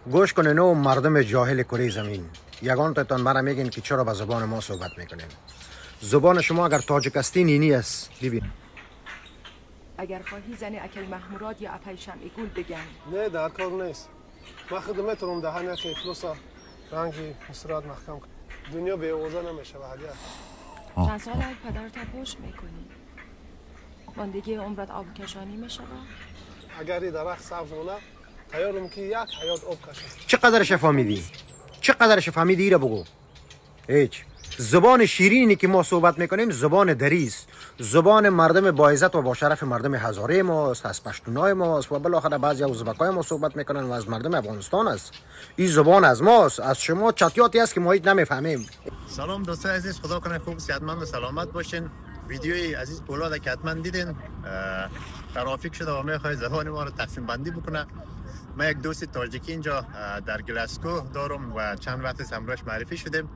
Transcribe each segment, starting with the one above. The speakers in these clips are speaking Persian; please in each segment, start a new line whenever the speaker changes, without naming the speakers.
گوش کنین او مردم جاهل کره زمین. یگان تایتان برای میگین که چرا به زبان ما صحبت میکنین. زبان شما اگر تاجیک استی نینی است. ببین.
اگر خواهی زن اکل محمورات یا اپای شمعی گل بگن.
نه در کار نیست. ما خدمت روم دهن که فلوسا رنگی مصرات محکم کن. دنیا به اوضاع نمیشه و هدیه.
چند سال اگه پدرت پشت میکنی؟ ماندگی عمرت آب کشانی میشه؟
اگر این درخت سبز مونه تیارم که یک حیات آب کشه.
چقدرش فهمیدی؟ چقدرش فهمیدی ایره بگو. هیچ. زبان شیرینی که ما صحبت میکنیم زبان دریست. زبان مردم با عزت و با شرف مردم هزاره ماست، از پشتونای ماست و بالاخره بعضی از ازبکای ما صحبت میکنن و از مردم افغانستان است. این زبان از ماست، از شما چطیاتی است که ما هیچ نمیفهمیم.
سلام دوستان عزیز، خدا کنه خوب صحتمند و سلامت باشین. ویدیوی عزیز پولاد که حتما دیدین ترافیک شده و میخواد زبان ما رو تقسیم بندی بکنه. ما یک دوست تاجیکی اینجا در گلاسکو دارم و چند وقت همراهش معرفی شدیم.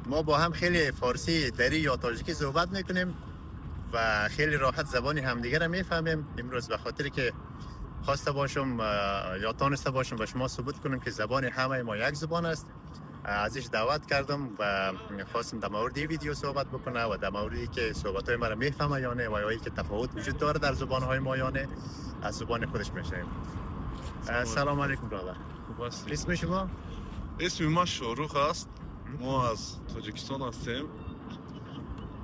ما با هم خیلی فارسی دری یا تاجیکی صحبت میکنیم و خیلی راحت زبانی همدیگه رو میفهمیم. امروز به خاطر که خواسته باشم یا تانسته باشم به شما ثبوت کنم که زبان همه ما یک زبان است، ازش دعوت کردم و خواستم در مورد این ویدیو صحبت بکنه و در موردی که صحبت های ما رو میفهمه یا نه و یا که تفاوت وجود داره در زبان های ما یا نه از زبان خودش میشنیم. سلام علیکم برادر. اسم شما؟
اسم ما شاروخ است. ما از تاجیکستان هستیم.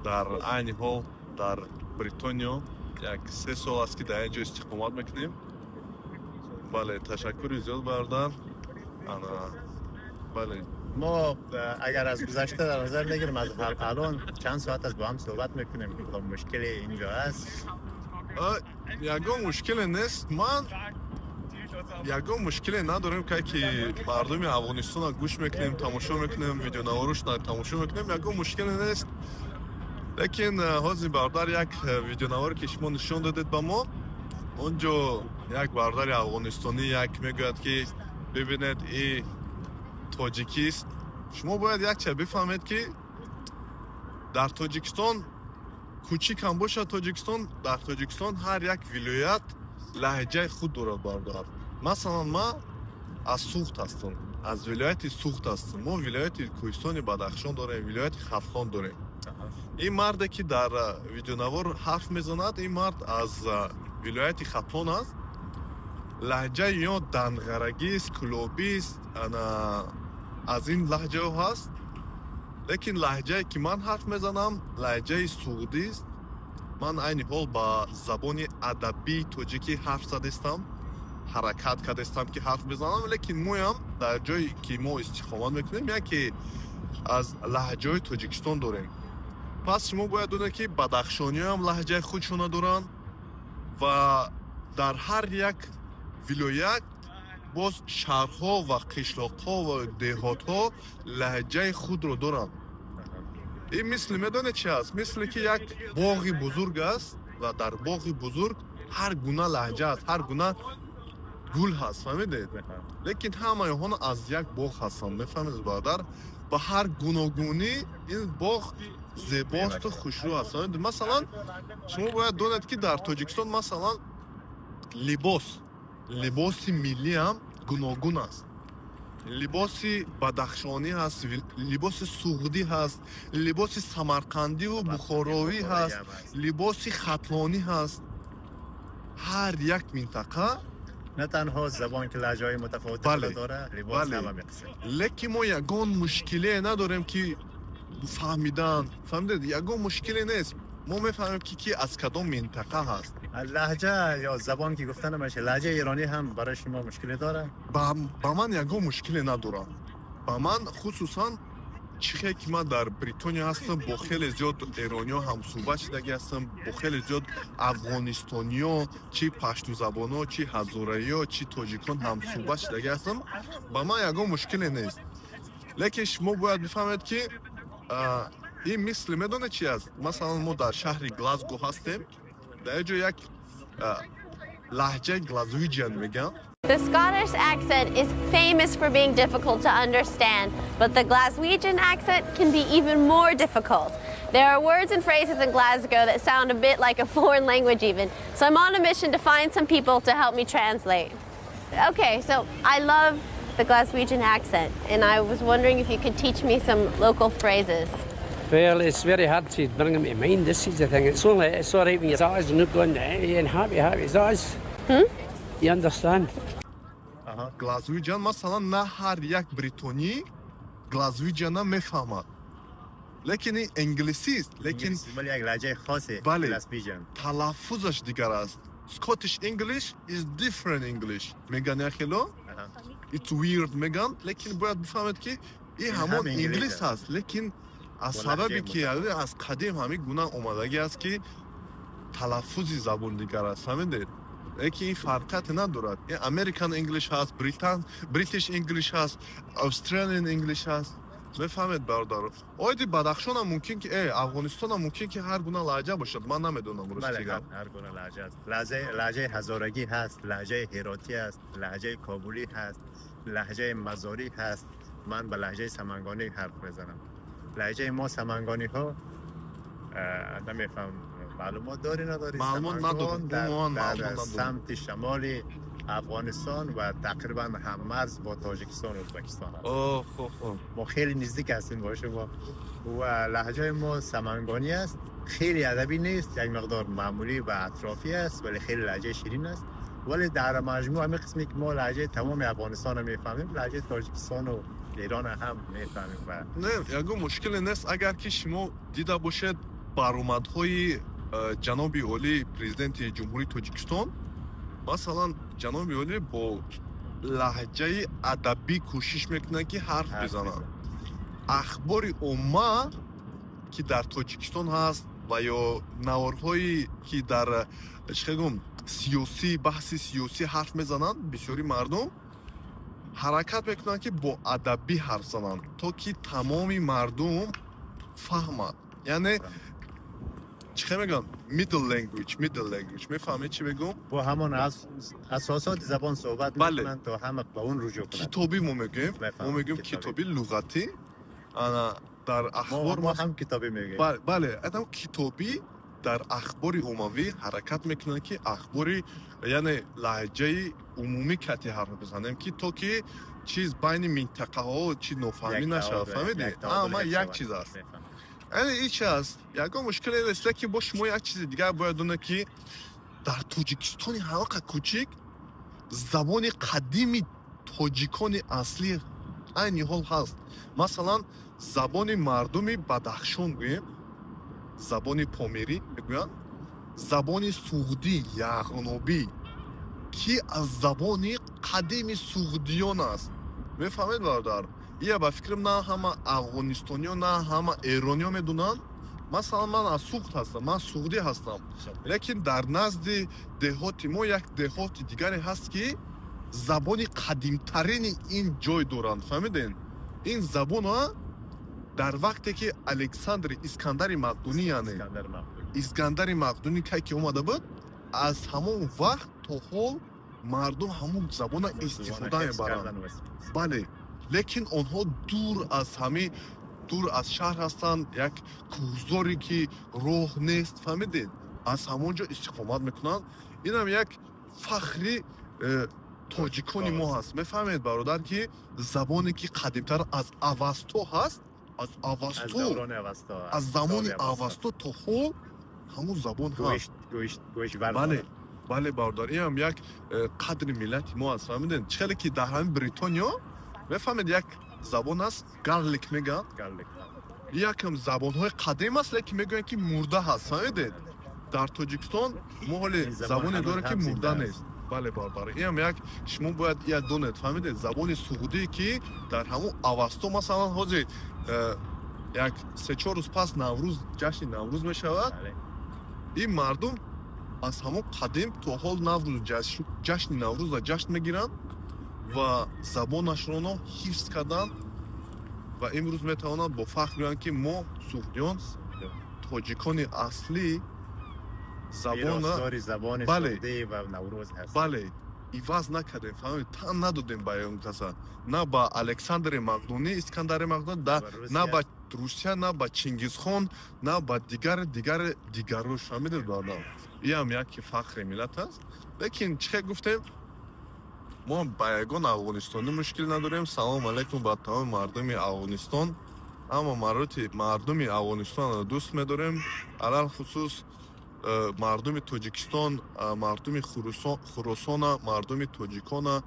در عین حال در بریتانیا یک 3 سال است که در اینجا استقامت میکنیم. بله تشکر زیاد برادر. بله
ما اگر از گذشته در نظر بگیریم از الان چند ساعت از با هم صحبت میکنیم که مشکل اینجا است؟
یگان مشکل نیست. من یگان مشکل نداریم که مردم افغانستان گوش میکنیم، تماشا میکنیم، ویدیو نواروش تماشا میکنیم، یگان مشکل نیست. لیکن حاضر برادر یک ویدیو نوار که شما نشان دادید به ما، اونجا یک برادر افغانستانی یک میگوید که ببینید این تاجیکی است. شما باید یک چیز بفهمید که در تاجیکستان کوچیک هم باشه تاجیکستان، در تاجیکستان هر یک ولایت لهجه خود دارد برادر. مثلا ما از سوخت هستم، از ولایت سوخت هستم. ما ولایت کوهستان بدخشان داریم، ولایت خفقان داریم. این مرد که در ویدیو نوار حرف میزند، این مرد از ولایت خفقان است. لهجه یا دنغرگی است، کلوبی است، از این لهجه هست. لیکن لهجه که من حرف میزنم لهجه سعودی است. من عین حال با زبان ادبی تاجیکی حرف زدم، حرکت کردم که حرف بزنم. لیکن ما در جایی که ما استقامت میکنیم یکی از لهجه تاجیکستان داریم. پس شما باید بدونید که بدخشانی هم لهجه خودشون دارن و در هر یک ولایت باز شهرها و قشلاقها و دهاتها لهجه خود رو دارن. این مثل میدونه چی است؟ مثل که یک باغ بزرگ است و در باغ بزرگ هر گونه لهجه است، هر گونه گل هست، فهمیدید؟ لیکن همه اونها از یک باغ هستن، میفهمید برادر؟ با هر گوناگونی این باغ زیباست و خوشرو است. مثلا شما باید دونید که در تاجیکستان مثلا لباس ملی هم گوناگون است. لباس بدخشانی هست، لباس سعودی هست، لباس سمرقندی و بخاراوی هست، لباس ختلانی هست. هر یک منطقه
نه تنها زبان که لهجه‌های متفاوتی داره، لباس هم می‌قسم.
لیکن ما یگان مشکلی نداریم که فهمیدن. فهمیدید؟ یگان مشکلی نیست. ما میفهمیم که کی از کدام منطقه هست.
لهجه یا زبان که گفتن میشه، لهجه ایرانی هم برای شما مشکلی داره؟
با من یگان مشکلی نداره. با من خصوصا چیزی که من در بریتانیا هستم با خیلی زیاد ایرانی هم صحبت شده هستم، با خیلی زیاد افغانستانی ها، چی پشتو زبان ها، چی هزاره ها، چی تاجیکان هم صحبت شده هستم. با من یگان مشکلی نیست. لیکن شما باید بفهمید که این مثل میدونه چی است؟ مثلا ما در شهر گلاسگو هستیم، در اینجا یک لهجه گلاسویجیان میگن.
The Scottish accent is famous for being difficult to understand, but the Glaswegian accent can be even more difficult. There are words and phrases in Glasgow that sound a bit like a foreign language even, so I'm on a mission to find some people to help me translate. Okay, so I love the Glaswegian accent, and I was wondering if you could teach me some local phrases.
Well, it's very hard to bring them to mind. This is the thing. It's all right when your eyes are not going and happy as eyes. You understand?
Глазвиҷан масалан на ҳар як бритонӣ глазвиҷана мефаҳмад. лекин ин англисист, лекин
ولی یک لهجه خاصه
بله.
گلاسپیجن.
талаффузаш дигар аст. Scottish English is different English. меган яхело it's weird меган, лекин бояд бифаҳмед ки ин ҳамон инглис аст, лекин аз сабаби ки аз қадим ҳамин гуна омадагӣ аст ки талаффузи забон дигар аст. фаҳмидед? лекин ин фарқате надорад. ин American English ҳаст, British English ҳаст, Australian English ҳаст. мефаҳмед бародаро? оиди Бадахшон ҳам мумкин ки Афғонистон ҳам мумкин ки ҳар гуна лаҳҷа бошад. ман намедонам ростига.
هر گونه لهجه است. لهجه هزارگی هست، لهجه هراتی است، لهجه کابلی هست، لهجه مزاری هست. من به لهجه سمنگانی حرف میزنم. لهجه ما سمنگانی ها نمیفهم معلومات داری نداری.
معلومات ندارم.
در سمت شمال افغانستان و تقریبا هم مرز با تاجیکستان و ازبکستان هست. ما خیلی نزدیک هستیم با شما و لهجه ما سمنگانی است. خیلی ادبی نیست، یک مقدار معمولی و اطرافی است، ولی خیلی لهجه شیرین است. ولی در مجموع همه قسمی که ما لهجه تمام افغانستان رو میفهمیم، لهجه تاجیکستان و ایران هم میفهمیم. و
نه یگو مشکل نیست اگر که شما دیده باشید برآمدهای جناب اولی پرزیدنت جمهوری تاجیکستان، مثلا جناب اولی با لهجه ادبی کوشش میکنن که حرف بزنن. اخبار عامه که در تاجیکستان هست و یا نوارهایی که در سیاسی بحث سیاسی حرف میزنن، بسیاری مردم حرکت میکنن که با ادبی حرف زنن تا که تمامی مردم فهمند. یعنی چه میگن middle language میفهمید چی بگم؟
با همون اساسات زبان صحبت میکنن تا همه به اون رجوع کنن.
کتابی ما میگیم کتابی لغتی. انا در اخبار
ما هم کتابی میگیم.
بله ادم کتابی در اخبار عمومی حرکت میکنن که اخباری یعنی لهجه عمومی کتی حرف بزنیم که تو که چیز بین منطقه ها چی نفهمی نشه. فهمیدی؟ اما یک چیز است. یعنی این چیز است. یکم مشکل است که با شما یک چیز دیگه باید دونه که در تاجیکستان حلقه کوچیک زبان قدیمی تاجیکان اصلی این حال هست. مثلا زبان مردمی بدخشان گوییم، زبان پامیری میگویند، زبان سوغدی یغنوبی که از زبان قدیم سوغدیان است. میفهمید برادر؟ یا با فکرم نه همه افغانستانیان نه همه ایرانی ها میدونن. مثلا من از سوغد هستم، من سوغدی هستم، لیکن در نزد دهات ما یک دهات دیگری هست که زبان قدیمترین این جای دارند. فهمیدین؟ این زبان ها در وقتی که الکساندر اسکندر مقدونی یعنی اسکندر مقدونی که اومده بود، از همون وقت تا حال مردم همون زبان استفاده میبرند. بله، لیکن آنها دور از شهر هستند، یک کوهزاری که راه نیست. فهمیدید؟ از همونجا استقامت میکنند. این هم یک فخری تاجیکانی ما هست. میفهمید برادر که زبانی که قدیمتر از اوستو هست، از زمان اوستو تا حال همون زبان هست. بله برادر، این هم یک قدر ملت ما هست. فهمیدین؟ چخیلی که در همین بریتانیا میفهمید یک زبان هست گارلیک میگن. یکم زبان های قدیم است لیکن میگن که مرده هست. فهمیدید؟ در تاجیکستان ما حالی زبانی داره که مرده نیست. بله برادر، این هم یک شما باید یک دونت. فهمیدید؟ زبان سعودی که در همون اوستو مثلا حاضر یک 3-4 روز پس نوروز جشن نوروز میشود. این مردم از همون قدیم تا حال نوروز جشن نوروز را جشن میگیرند و زبانشون را حفظ کردن و امروز میتوانند با فخر بگویند که ما سوغدیان تاجیکان اصلی
زبان سعودی و نوروز هست.
بله، ایواز نکردیم. فهمید؟ تن ندادیم با اون کسا، نه با الکساندر مقدونی اسکندر مقدونی، نه با روسیه، نه با چنگیز خان، نه با دیگر روش. فهمیدید بالا؟ این هم یک فخر ملت است. لیکن چه گفتیم؟ ما با یگان افغانستانی مشکل نداریم. سلام علیکم با تمام مردم افغانستان. اما مردم افغانستان را دوست می‌داریم. علل خصوص مردم تاجیکستان، مردم خراسان، مردم تاجیکان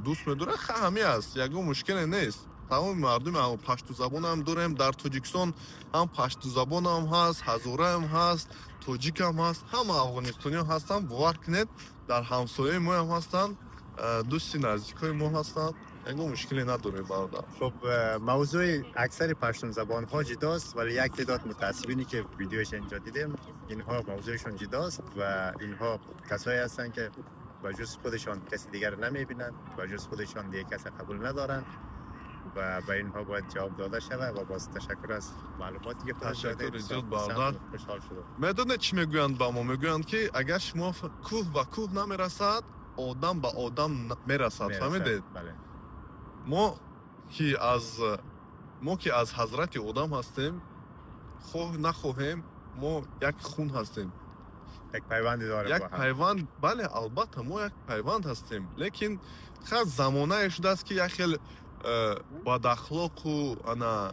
دوست می‌داریم. همه است، یگان مشکل نیست. تمام مردم پشتو زبان هم داریم. در تاجیکستان هم پشتو زبان هم هست، هزاره هم هست، تاجیک هم هست. همه افغانستانی هم هستن. باور کنید در همسایه ما هم هستن، دوستی نزدیکای ما هستن. یگان مشکلی نداره برادر.
خب موضوع اکثر پشتون زبان ها جداست، ولی یک تعداد متاسفینی که ویدیوش اینجا دیدیم اینها موضوعشون جداست و اینها کسایی هستن که با جز خودشان کسی دیگر نمیبینن، با جز خودشان دیگه کسی قبول ندارن و به اینها باید جواب داده شود. و باز تشکر از معلوماتی که خودت
تشکر
دادید.
زیاد برادر.
خوشحال شدم.
میدونه چی میگویند با ما؟ میگویند که اگر شما کوه به کوه نمیرسد، آدم به آدم میرسد. فهمیدید؟
بله.
ما که از حضرت آدم هستیم، خواه نخواهیم ما یک خون هستیم،
یک پیوندی داریم
یک
با هم.
پیوند. بله البته ما یک پیوند هستیم، لیکن خیلی زمانه شده است که یک خیلی بد اخلاق و انا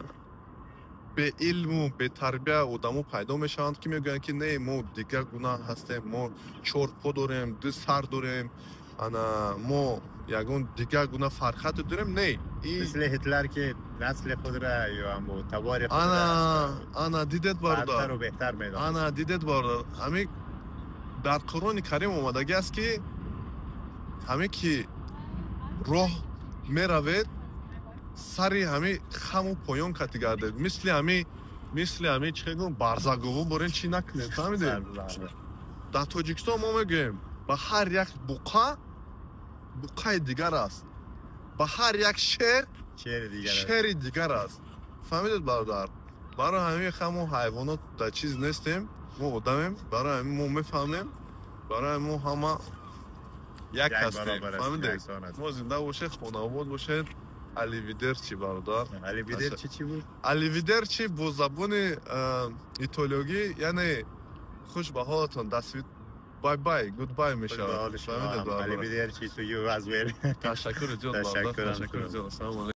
به علم و به تربیه آدمو پیدا میشوند که میگویند که نه ما دیگر گونه هستیم، ما 4 پا داریم، 2 سر داریم، انا ما یگان دیگر گونه فرخت داریم. نه
مثل هتلر که نسل خود را یا هم تبار خود
انا دیدت
برتر
برادر،
و بهتر میدان.
انا دیدت برادر. همین در قرآن کریم آمدگی است که همه که راه میروید سری همه خم و پایان کتی گردید. مثل همه چه گویم برزگوو برین چی نکنید. فهمیدید؟ در تاجیکستان ما میگیم با هر یک بقای دیگر است، با هر یک شهر دیگر است. فهمیدید برادر؟ برای همه خم و حیوانات در چیز نیستیم، ما آدمیم. برای همه ما میفهمیم، برای ما همه یک هستیم. فهمیدید؟ ما زنده باشید، خانواده باشید. Arrivederci برادر.
Arrivederci چی بود؟
Arrivederci با زبان ایتالیایی یعنی خوش به حالتون، دست بای بای، گود بای میشه.
Arrivederci to you as well.
تشکر زیاد برادر. تشکر زیاد. السلام علیکم.